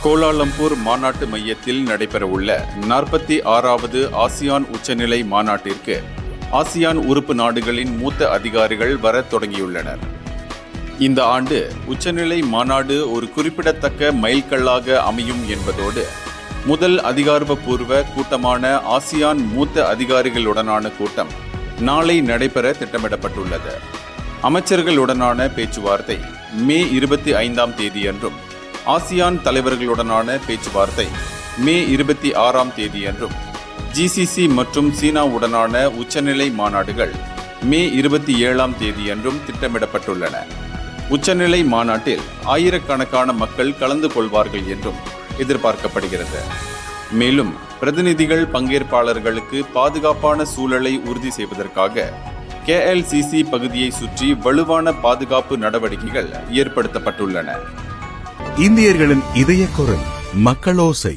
Kuala Lumpur மாநாட்டு மையத்தில் நடைபெறவுள்ள 46வது ஆசியான் உச்சநிலை மாநாட்டிற்கு ஆசியான் உறுப்பு நாடுகளின் மூத்த அதிகாரிகள் வரத் தொடங்கியுள்ளனர். இந்த ஆண்டு உச்சநிலை மாநாடு ஒரு குறிப்பிடத்தக்க மைல்கல்லாக அமையும் என்பதோடு முதல் அதிகாரப்பூர்வ கூட்டமான ஆசியான் மூத்த அதிகாரிகளுடனான கூட்டம் நாளை நடைபெற திட்டமிடப்பட்டுள்ளது. அமைச்சர்களுடனான பேச்சுவார்த்தை மே 25ஆம் தேதியன்றும் ஆசியான் தலைவர்களுடனான பேச்சுவார்த்தை மே 26ஆம் தேதியன்றும் ஜிசிசி மற்றும் சீனாவுடனான உச்சநிலை மாநாடுகள் மே 27ஆம் தேதியன்றும் திட்டமிடப்பட்டுள்ளன. உச்சநிலை மாநாட்டில் ஆயிரக்கணக்கான மக்கள் கலந்து கொள்வார்கள் என்றும் எதிர்பார்க்கப்படுகிறது. மேலும் பிரதிநிதிகள் பங்கேற்பாளர்களுக்கு பாதுகாப்பான சூழலை உறுதி செய்வதற்காக KLCC பகுதியை சுற்றி வலுவான பாதுகாப்பு நடவடிக்கைகள் ஏற்படுத்தப்பட்டுள்ளன. இந்தியர்களின் இதய குரல் மக்களோசை.